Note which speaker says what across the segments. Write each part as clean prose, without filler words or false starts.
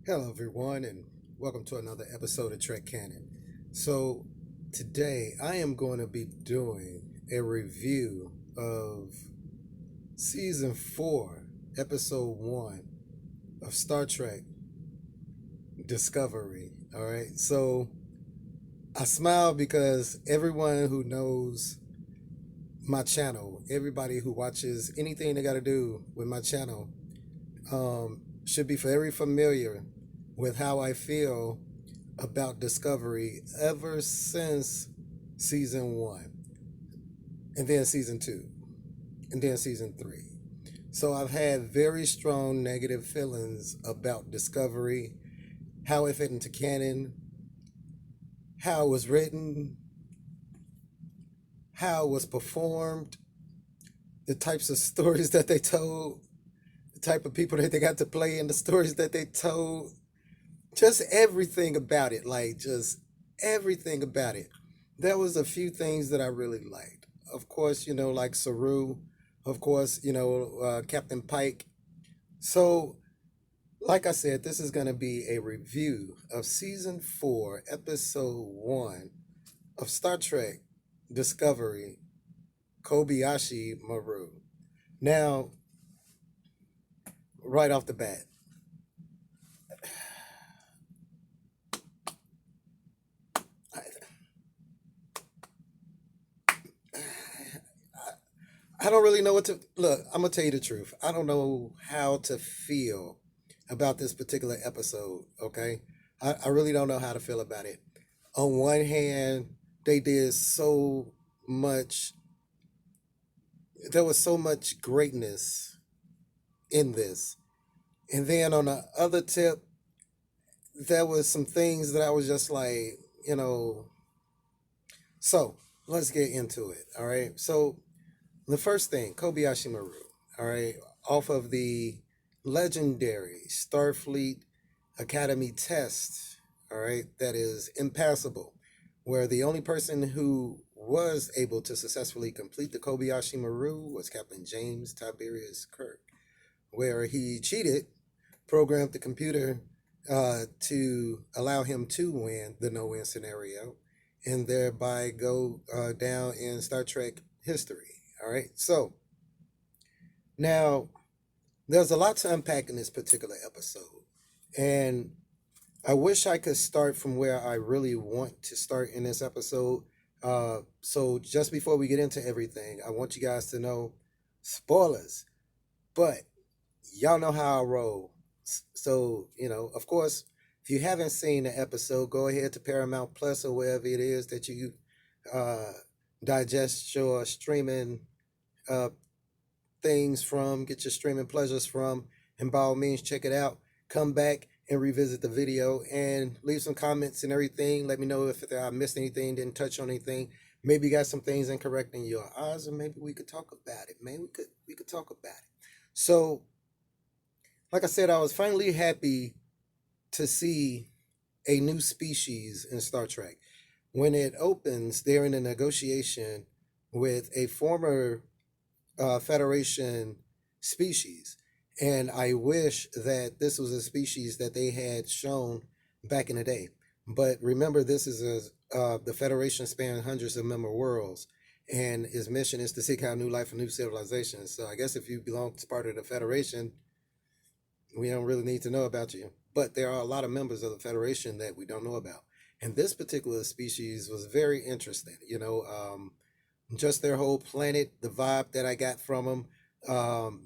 Speaker 1: Hello, everyone, and welcome to another episode of Trek Canon. So, today I am going to be doing a review of Season 4, Episode 1 of Star Trek Discovery. All right, so I smile because everyone who knows my channel, everybody who watches anything they got to do with my channel, should be very familiar with how I feel about Discovery ever since season one, and then season two, and then season three. So I've had very strong negative feelings about Discovery, how it fit into canon, how it was written, how it was performed, the types of stories that they told, the type of people that they got to play in the stories that they told, just everything about it, like just everything about it. There was a few things that I really liked. Of course, like Saru, of course, Captain Pike. So, like I said, this is going to be a review of season 4, episode 1 of Star Trek Discovery, Kobayashi Maru. Now, right off the bat, I, I don't really know what to look. I'm gonna tell you the truth. I don't know how to feel about this particular episode. Okay, I really don't know how to feel about it. On one hand, they did so much. There was so much greatness in this, and then on the other tip, there was some things that I was just like, you know. So let's get into it. All right. So the first thing, Kobayashi Maru, all right, off of the legendary Starfleet Academy test, all right, that is impassable, where the only person who was able to successfully complete the Kobayashi Maru was Captain James Tiberius Kirk, where he cheated, programmed the computer to allow him to win the no win scenario, and thereby go down in Star Trek history. All right. So now there's a lot to unpack in this particular episode. And I wish I could start from where I really want to start in this episode. So just before we get into everything, I want you guys to know spoilers, but y'all know how I roll. So, of course, if you haven't seen the episode, go ahead to Paramount Plus or wherever it is that you uh, digest your streaming uh, things from, get your streaming pleasures from, and by all means, check it out. Come back and revisit the video and leave some comments and everything. Let me know if I missed anything, didn't touch on anything. Maybe you got some things incorrect in your eyes, and maybe we could talk about it. Man, we could talk about it. So, like I said, I was finally happy to see a new species in Star Trek. When it opens, they're in a negotiation with a former Federation species. And I wish that this was a species that they had shown back in the day. But remember, this is the Federation spanned hundreds of member worlds, and its mission is to seek out new life and new civilizations. So I guess if you belong to part of the Federation, we don't really need to know about you. But there are a lot of members of the Federation that we don't know about. And this particular species was very interesting. Just their whole planet, the vibe that I got from them.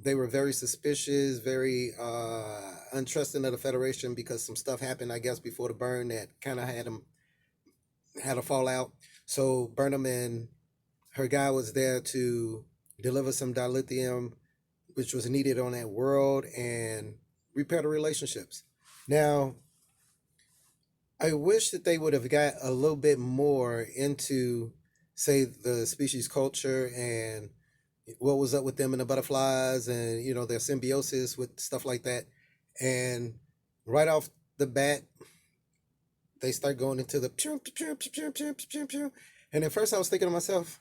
Speaker 1: They were very suspicious, very untrusting of the Federation because some stuff happened, I guess, before the burn that kind of had a fallout. So Burnham and her guy was there to deliver some dilithium, which was needed on that world, and repair the relationships. Now, I wish that they would have got a little bit more into, say, the species culture and what was up with them and the butterflies and, their symbiosis with stuff like that. And right off the bat, they start going into the pew, pew, pew, pew, pew, pew, pew. And at first I was thinking to myself,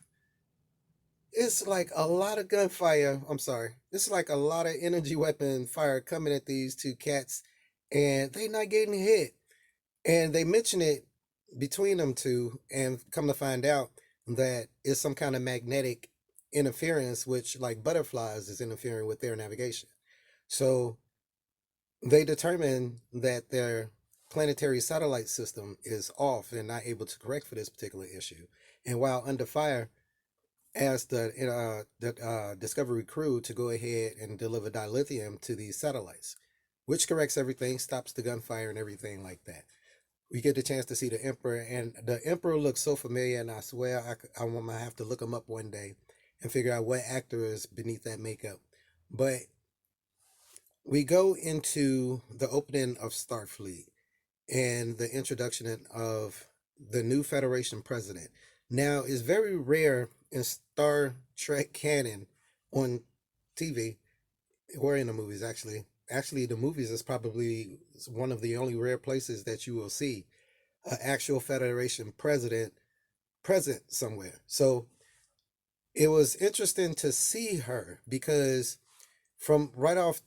Speaker 1: it's like a lot of gunfire. I'm sorry. It's like a lot of energy weapon fire coming at these two cats. and they not getting hit. And they mention it between them two, and come to find out that it's some kind of magnetic interference, which, like butterflies, is interfering with their navigation. So they determine that their planetary satellite system is off and not able to correct for this particular issue. And while under fire, asked the Discovery crew to go ahead and deliver dilithium to these satellites, which corrects everything, stops the gunfire and everything like that. We get the chance to see the Emperor, and the Emperor looks so familiar, and I swear I want to have to look him up one day and figure out what actor is beneath that makeup. But we go into the opening of Starfleet and the introduction of the new Federation president. Now, it's very rare in Star Trek canon on TV or in the movies, actually. Actually, the movies is probably one of the only rare places that you will see an actual Federation president present somewhere. So it was interesting to see her because from right off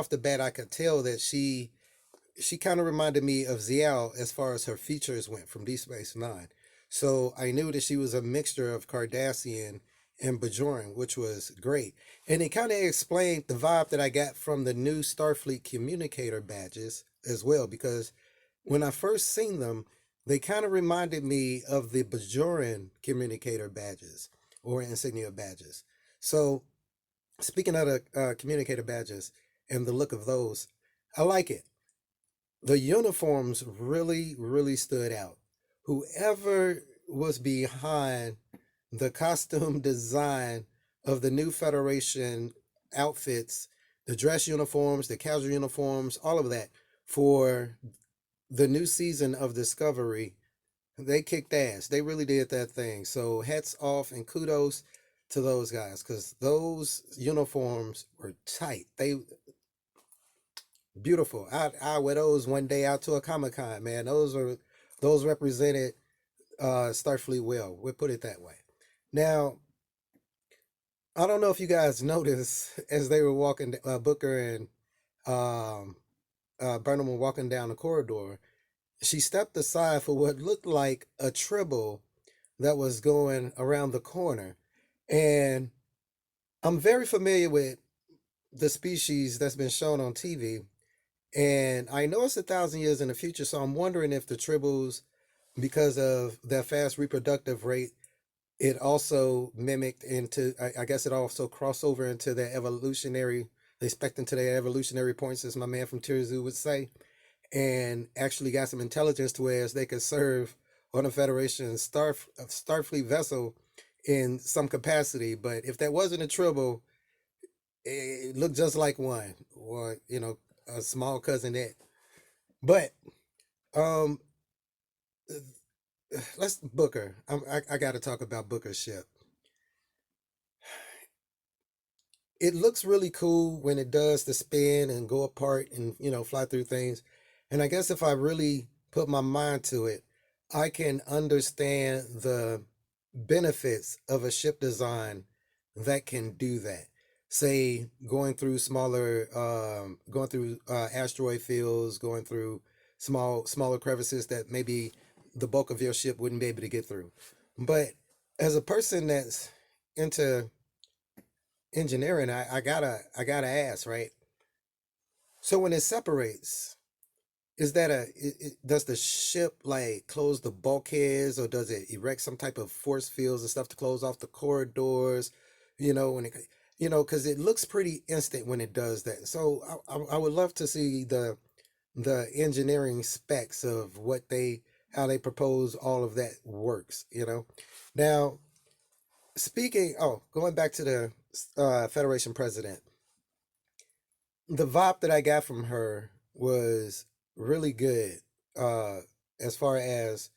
Speaker 1: the bat, I could tell that she kind of reminded me of Zial as far as her features went from Deep Space Nine. So I knew that she was a mixture of Cardassian and Bajoran, which was great. And it kind of explained the vibe that I got from the new Starfleet communicator badges as well, because when I first seen them, they kind of reminded me of the Bajoran communicator badges or insignia badges. So speaking of the communicator badges and the look of those, I like it. The uniforms really, really stood out. Whoever was behind the costume design of the new Federation outfits, the dress uniforms, the casual uniforms, all of that for the new season of Discovery, they kicked ass. They really did that thing. So hats off and kudos to those guys because those uniforms were tight. They beautiful. I wear those one day out to a Comic-Con, man. Those represented Starfleet well. We'll put it that way. Now, I don't know if you guys noticed as they were walking, Booker and um, Burnham were walking down the corridor. She stepped aside for what looked like a tribble that was going around the corner, and I'm very familiar with the species that's been shown on TV. And I know it's 1,000 years in the future, so I'm wondering if the tribbles, because of their fast reproductive rate, it also mimicked into, I guess it also crossed over into their evolutionary, they spec into their evolutionary points, as my man from Tirzoo would say, and actually got some intelligence to where they could serve on a Federation Starfleet vessel in some capacity. But if that wasn't a tribble, it looked just like one, or, a small cousin that. But um, let's Booker. I got to talk about Booker's ship. It looks really cool when it does the spin and go apart and fly through things. And I guess if I really put my mind to it, I can understand the benefits of a ship design that can do that. Say going through asteroid fields, going through smaller crevices that maybe the bulk of your ship wouldn't be able to get through. But as a person that's into engineering, I gotta ask, right? So when it separates, is that does the ship like close the bulkheads, or does it erect some type of force fields and stuff to close off the corridors? When it, because it looks pretty instant when it does that. So I would love to see the engineering specs of how they propose all of that works. Now going back to the Federation president, the vibe that I got from her was really good, uh, as far as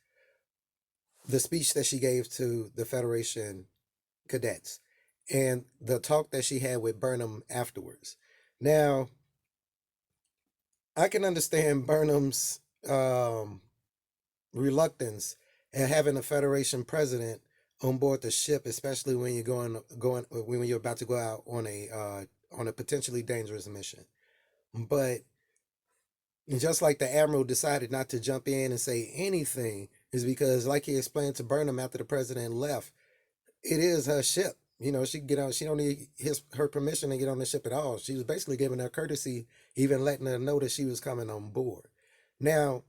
Speaker 1: the speech that she gave to the Federation cadets and the talk that she had with Burnham afterwards. Now, I can understand Burnham's reluctance at having a Federation president on board the ship, especially when you're going when you're about to go out on a potentially dangerous mission. But And just like the admiral decided not to jump in and say anything, is because, like he explained to Burnham after the president left, it is her ship. You know, she can get on. She don't need her permission to get on the ship at all. She was basically giving her courtesy, even letting her know that she was coming on board. Now,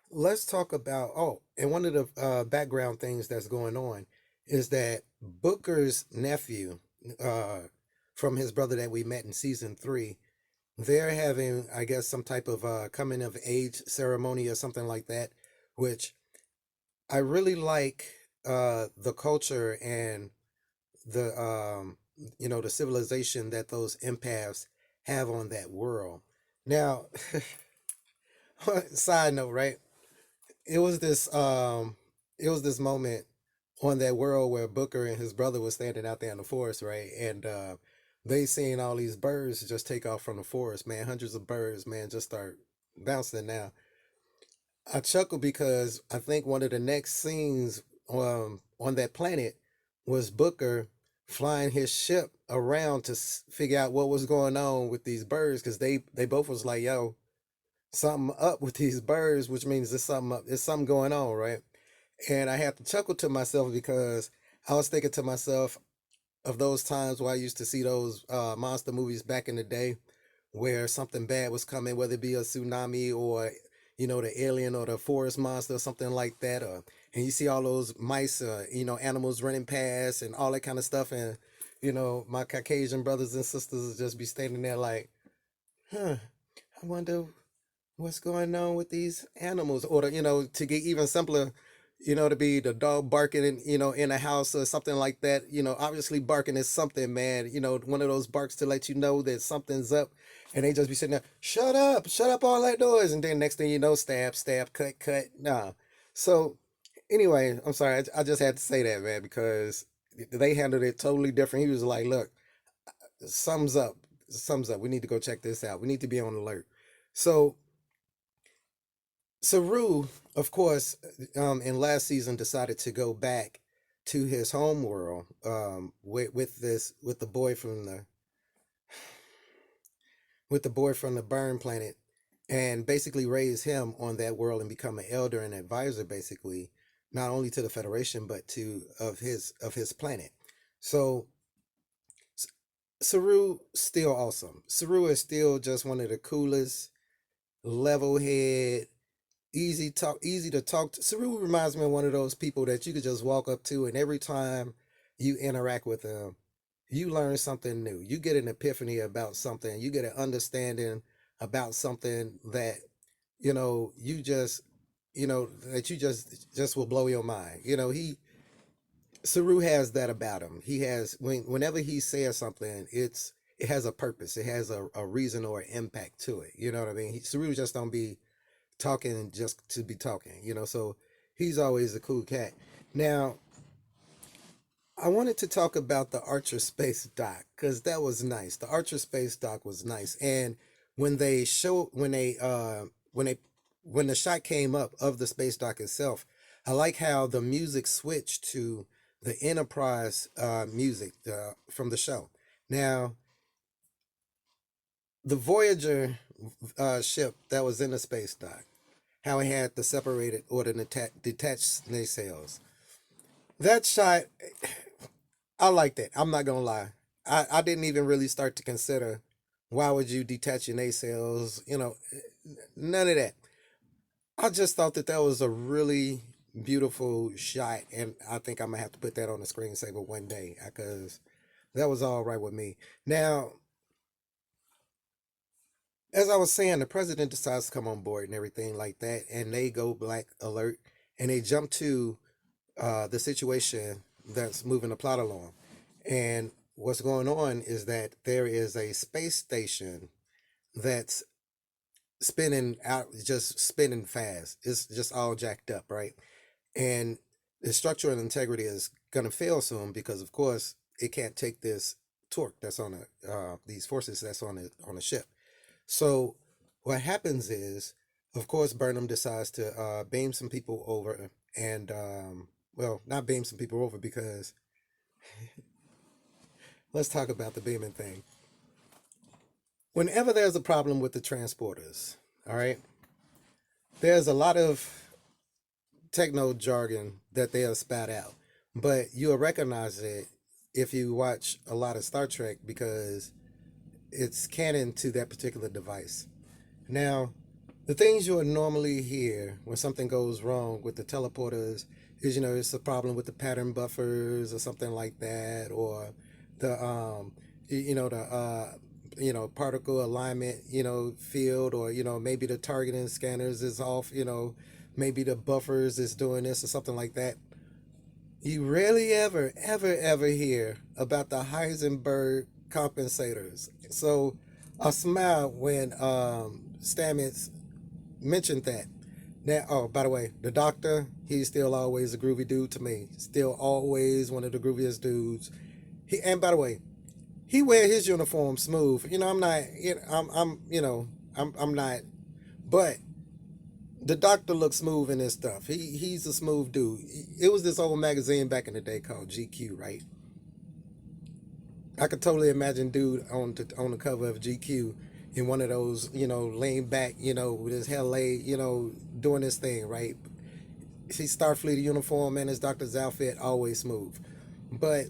Speaker 1: let's talk about. Oh, and one of the background things that's going on is that Booker's nephew, uh, from his brother that we met in season 3, they're having, I guess, some type of coming of age ceremony or something like that, which I really like the culture and the the civilization that those empaths have on that world. Now, side note, right? It was this it was this moment on that world where Booker and his brother was standing out there in the forest, right? And they seen all these birds just take off from the forest, man. Hundreds of birds, man, just start bouncing. Now, I chuckle because I think one of the next scenes on that planet was Booker flying his ship around to figure out what was going on with these birds, because they both was like, yo, something up with these birds, which means there's something up, there's something going on, right? And I had to chuckle to myself because I was thinking to myself of those times where I used to see those monster movies back in the day, where something bad was coming, whether it be a tsunami or the alien or the forest monster or something like that, or and you see all those mice, animals running past and all that kind of stuff, and my Caucasian brothers and sisters would just be standing there like, huh, I wonder what's going on with these animals, or to get even simpler, to be the dog barking in a house or something like that. Obviously barking is something, man. One of those barks to let you know that something's up, and they just be sitting there, shut up, all that noise, and then next thing you know, stab, stab, cut, cut. Nah. So anyway, I'm sorry, I just had to say that, man, because they handled it totally different. He was like, look, sums up, sums up. We need to go check this out. We need to be on alert. So Saru, of course, in last season decided to go back to his home world, with the boy from the burn planet, and basically raise him on that world and become an elder and advisor, basically, not only to the Federation but to of his planet. So Saru still awesome. Saru is still just one of the coolest, level head, easy to talk to. Saru reminds me of one of those people that you could just walk up to, and every time you interact with them, you learn something new. You get an epiphany about something. You get an understanding about something that you just that you just will blow your mind. He Saru has that about him. He has, whenever he says something, it has a purpose. It has a reason or an impact to it. You know what I mean? Saru just don't be talking just to be talking, so he's always a cool cat. Now, I wanted to talk about the Archer space dock because that was nice. The Archer space dock was nice, and when they show when they when the shot came up of the space dock itself, I like how the music switched to the Enterprise music from the show. Now, the Voyager ship that was in the space dock, how it had the separated or the detached nacelles. That shot, I liked it. I'm not gonna lie. I didn't even really start to consider why would you detach your nacelles. None of that. I just thought that that was a really beautiful shot, and I think I'm gonna have to put that on the screensaver one day because that was all right with me. Now, as I was saying, the president decides to come on board and everything like that, and they go black alert, and they jump to the situation that's moving the plot along. And what's going on is that there is a space station that's spinning out, just spinning fast. It's just all jacked up, right? And the structural integrity is going to fail soon because, of course, it can't take this torque that's on these forces that's on the ship. So what happens is, of course, Burnham decides to beam some people over, and well, not beam some people over because let's talk about the beaming thing. Whenever there's a problem with the transporters, all right, there's a lot of techno jargon that they'll spat out, but you'll recognize it if you watch a lot of Star Trek because it's canon to that particular device. Now, the things you'll normally hear when something goes wrong with the teleporters is, it's a problem with the pattern buffers or something like that, or the the particle alignment, field, or maybe the targeting scanners is off, maybe the buffers is doing this or something like that. You rarely ever hear about the Heisenberg compensators. So I smiled when Stamets mentioned that. Now, oh, by the way, the doctor, he's still always a groovy dude to me. Still always one of the grooviest dudes. And by the way, he wear his uniform smooth. I'm not, I'm not, but the doctor looks smooth in his stuff. He's a smooth dude. It was this old magazine back in the day called GQ, right? I could totally imagine dude on the cover of GQ in one of those, laying back, with his hair laid, doing this thing, right? See Starfleet uniform and his doctor's outfit, always smooth. But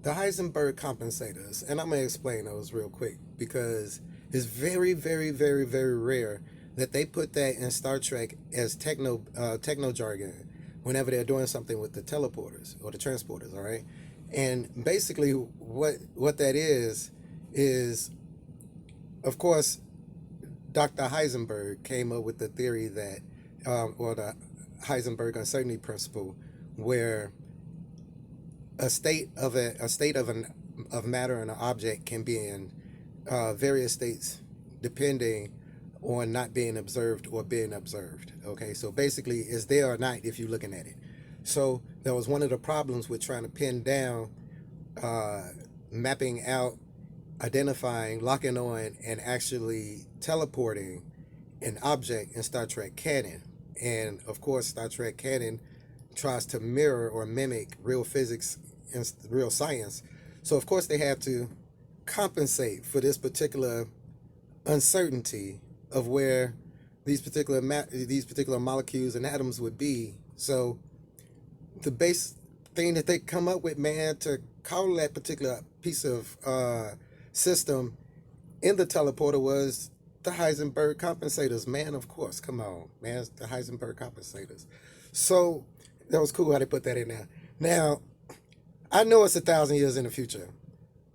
Speaker 1: the Heisenberg compensators, and I'm gonna explain those real quick because it's very, very, very, very rare that they put that in Star Trek as techno jargon whenever they're doing something with the teleporters or the transporters. All right, and basically what that is of course Dr. Heisenberg came up with the theory that or the Heisenberg uncertainty principle, where a state of matter and an object can be in various states depending on not being observed or being observed. Okay, so basically, it's there or not if you're looking at it. So that was one of the problems with trying to pin down, uh, mapping out, identifying, locking on, and actually teleporting an object in Star Trek canon. And of course, Star Trek canon tries to mirror or mimic real physics and real science. So of course they have to compensate for this particular uncertainty of where these particular molecules and atoms would be. So the base thing that they come up with, man, to call that particular piece of system in the teleporter was the Heisenberg compensators, man. Of course, come on, man, it's the Heisenberg compensators. So that was cool how they put that in there. Now, I know it's 1,000 years in the future,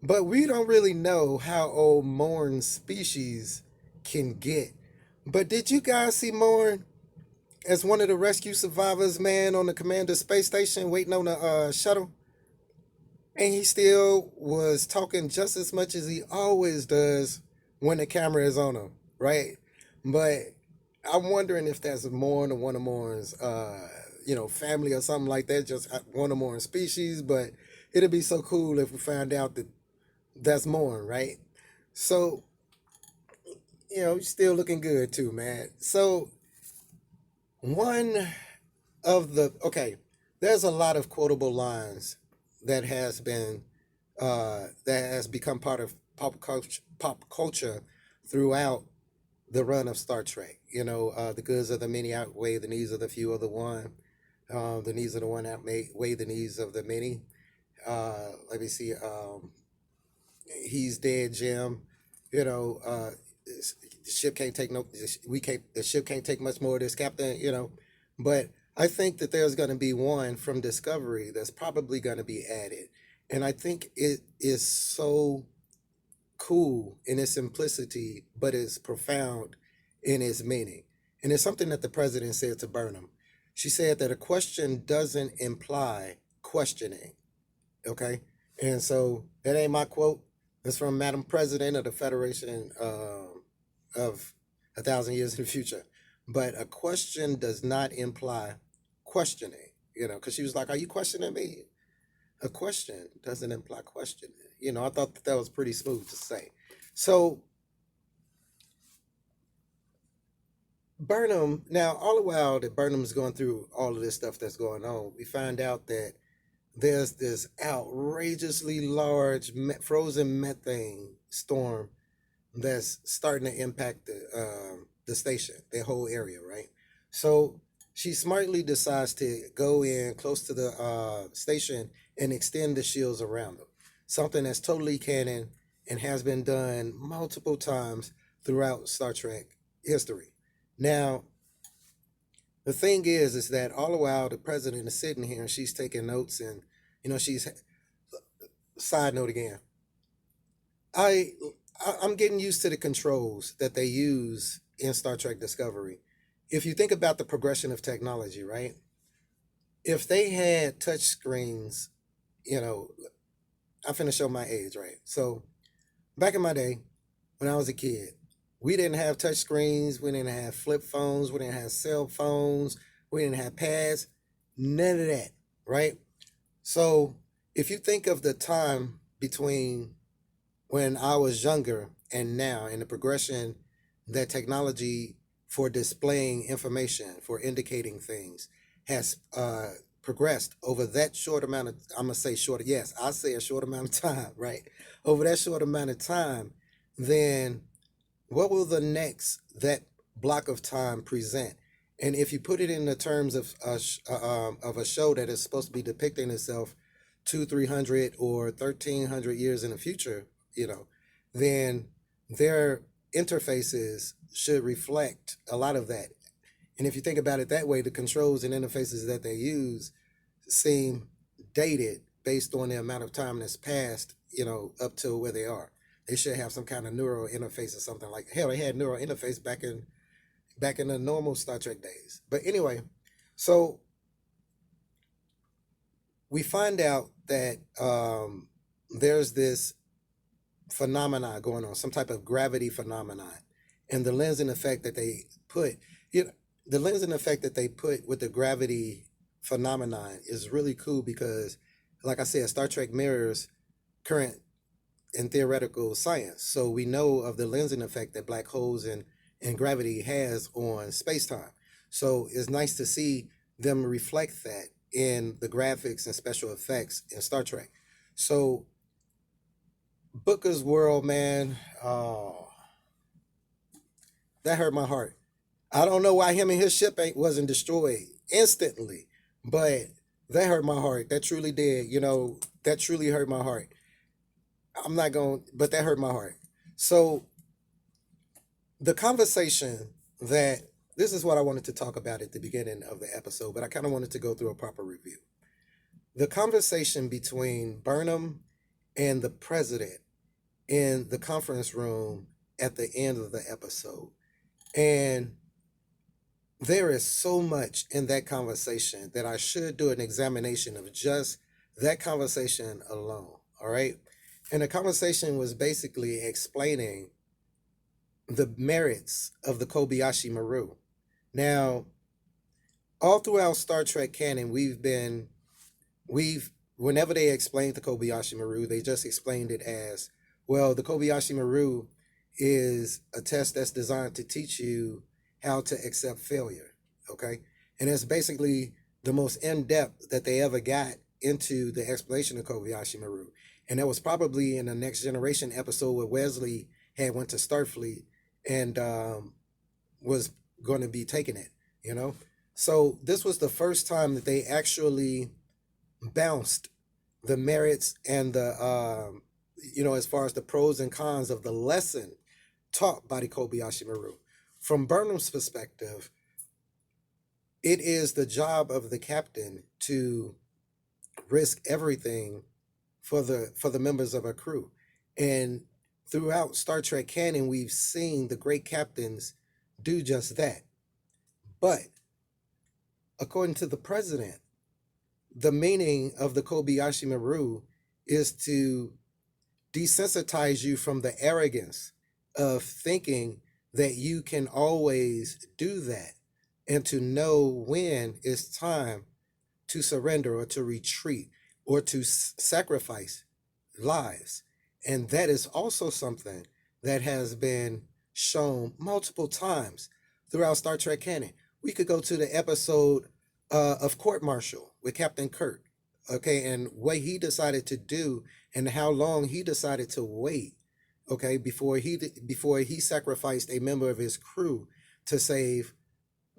Speaker 1: but we don't really know how old Morn's species can get. But did you guys see Morn as one of the rescue survivors, man, on the Commander space station waiting on the shuttle? And he still was talking just as much as he always does when the camera is on him, right? But I'm wondering if that's Morn or one of Morn's, family or something like that, just one of Morn's species. But it'd be so cool if we found out that that's Morn, right? So, he's still looking good too, man. So, one okay, there's a lot of quotable lines that has become part of pop culture throughout the run of Star Trek. The goods of the many outweigh the needs of the few of the one. The needs of the one outweigh the needs of the many. Let me see. He's dead, Jim. You know, the ship can't take no. We can't. The ship can't take much more of this, Captain. But I think that there's going to be one from Discovery that's probably going to be added, and I think it is so cool in its simplicity, but it's profound in its meaning. And it's something that the president said to Burnham. She said that a question doesn't imply questioning. Okay. And so that ain't my quote. It's from Madam President of the Federation of 1,000 years in the future. But a question does not imply questioning, because she was like, "Are you questioning me?" A question doesn't imply questioning. I thought that was pretty smooth to say. So Burnham, now all the while that Burnham's going through all of this stuff that's going on, we find out that there's this outrageously large frozen methane storm that's starting to impact the station, the whole area, right? So she smartly decides to go in close to the station and extend the shields around them, something that's totally canon and has been done multiple times throughout Star Trek history. Now, the thing is that all the while the president is sitting here and she's taking notes, and she's side note again. I I'm getting used to the controls that they use in Star Trek Discovery. If you think about the progression of technology, right? If they had touch screens, you know, I'm finna show my age, right? So back in my day, when I was a kid, we didn't have touch screens, we didn't have flip phones, we didn't have cell phones, we didn't have pads, none of that, right? So if you think of the time between when I was younger and now, and the progression that technology for displaying information, for indicating things, has progressed over that short amount of, I'm gonna say short, yes, I say a short amount of time, right? Over that short amount of time, then what will the next that block of time present? And if you put it in the terms of a show that is supposed to be depicting itself 200, 300, or 1,300 years in the future, then their interfaces should reflect a lot of that. And if you think about it that way, the controls and interfaces that they use seem dated based on the amount of time that's passed, up to where they are. They should have some kind of neural interface or something like, hell, they had neural interface back in the normal Star Trek days. But anyway, so we find out that there's this phenomena going on, some type of gravity phenomenon, and the lens and effect that they put, you know, the lens and effect that they put with the gravity phenomenon is really cool because, like I said, Star Trek mirrors current and theoretical science. So we know of the lensing effect that black holes and gravity has on space time. So it's nice to see them reflect that in the graphics and special effects in Star Trek. So Booker's world, man, oh, that hurt my heart. I don't know why him and his ship wasn't destroyed instantly, but that hurt my heart. That truly did. That truly hurt my heart. I'm not going, but that hurt my heart. So the conversation that this is what I wanted to talk about at the beginning of the episode, but I kind of wanted to go through a proper review. The conversation between Burnham and the president in the conference room at the end of the episode. And there is so much in that conversation that I should do an examination of just that conversation alone. All right. And the conversation was basically explaining the merits of the Kobayashi Maru. Now, all throughout Star Trek canon, whenever they explained the Kobayashi Maru, they just explained it as, well, the Kobayashi Maru is a test that's designed to teach you how to accept failure. Okay. And it's basically the most in-depth that they ever got into the explanation of Kobayashi Maru. And that was probably in the Next Generation episode where Wesley had went to Starfleet and was going to be taking it. So this was the first time that they actually bounced the merits and the, as far as the pros and cons of the lesson taught by the Kobayashi Maru. From Burnham's perspective, it is the job of the captain to risk everything for the members of a crew. And throughout Star Trek canon, we've seen the great captains do just that. But according to the president, the meaning of the Kobayashi Maru is to desensitize you from the arrogance of thinking that you can always do that, and to know when it's time to surrender or to retreat or to sacrifice lives. And that is also something that has been shown multiple times throughout Star Trek canon. We could go to the episode of Court Martial with Captain Kirk, okay, and what he decided to do and how long he decided to wait okay, before he sacrificed a member of his crew to save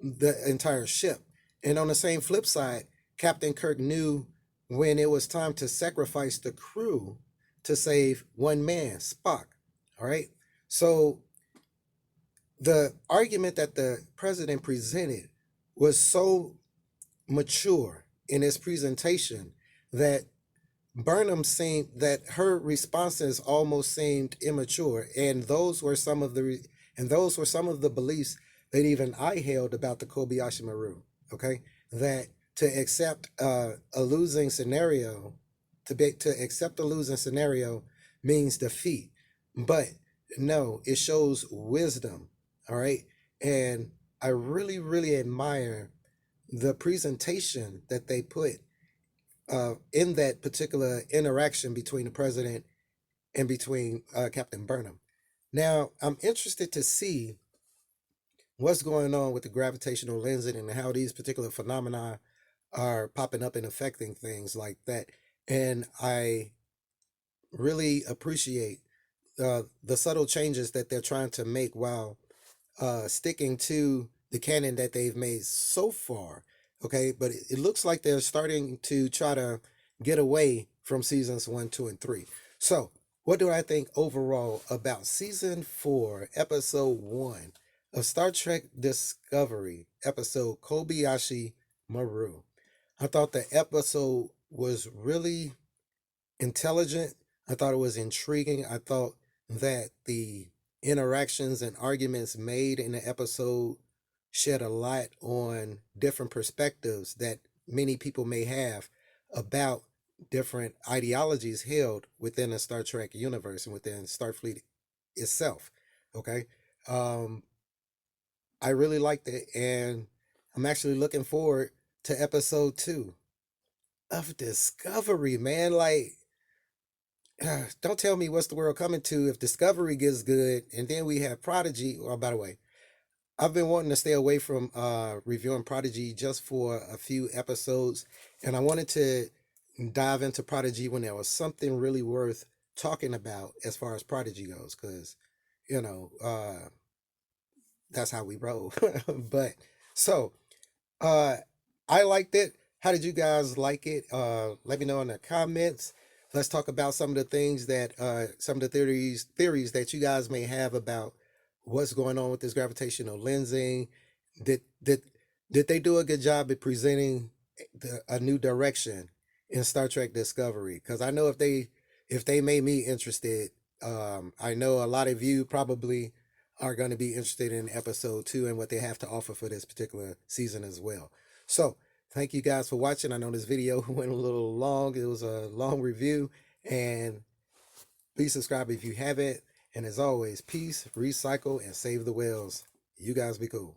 Speaker 1: the entire ship. And on the same flip side, Captain Kirk knew when it was time to sacrifice the crew to save one man, Spock. All right. So the argument that the president presented was so mature in his presentation that her responses almost seemed immature, and those were some of the beliefs that even I held about the Kobayashi Maru. Okay, that to accept a losing scenario, to accept a losing scenario means defeat, but no, it shows wisdom. All right, and I really really admire the presentation that they put in that particular interaction between the president and between Captain Burnham. Now, I'm interested to see what's going on with the gravitational lensing and how these particular phenomena are popping up and affecting things like that. And I really appreciate the subtle changes that they're trying to make while sticking to the canon that they've made so far. Okay, but it looks like they're starting to try to get away from seasons 1, 2, and 3. So, what do I think overall about season 4, episode 1 of Star Trek Discovery, episode Kobayashi Maru? I thought the episode was really intelligent. I thought it was intriguing. I thought that the interactions and arguments made in the episode shed a light on different perspectives that many people may have about different ideologies held within the Star Trek universe and within Starfleet itself. Okay. Um, I really liked it, and I'm actually looking forward to episode 2 of Discovery, man. Like, don't tell me what's the world coming to if Discovery gets good, and then we have Prodigy. Well, by the way, I've been wanting to stay away from reviewing Prodigy just for a few episodes, and I wanted to dive into Prodigy when there was something really worth talking about as far as Prodigy goes, because you know that's how we roll. But so uh, I liked it. How did you guys like it? Let me know in the comments. Let's talk about some of the things that some of the theories that you guys may have about what's going on with this gravitational lensing. Did did did they do a good job at presenting a new direction in Star Trek Discovery? Because I know if they made me interested, I know a lot of you probably are going to be interested in episode 2 and what they have to offer for this particular season as well. So thank you guys for watching. I know this video went a little long. It was a long review, and please subscribe if you haven't. And as always, peace, recycle, and save the whales. You guys be cool.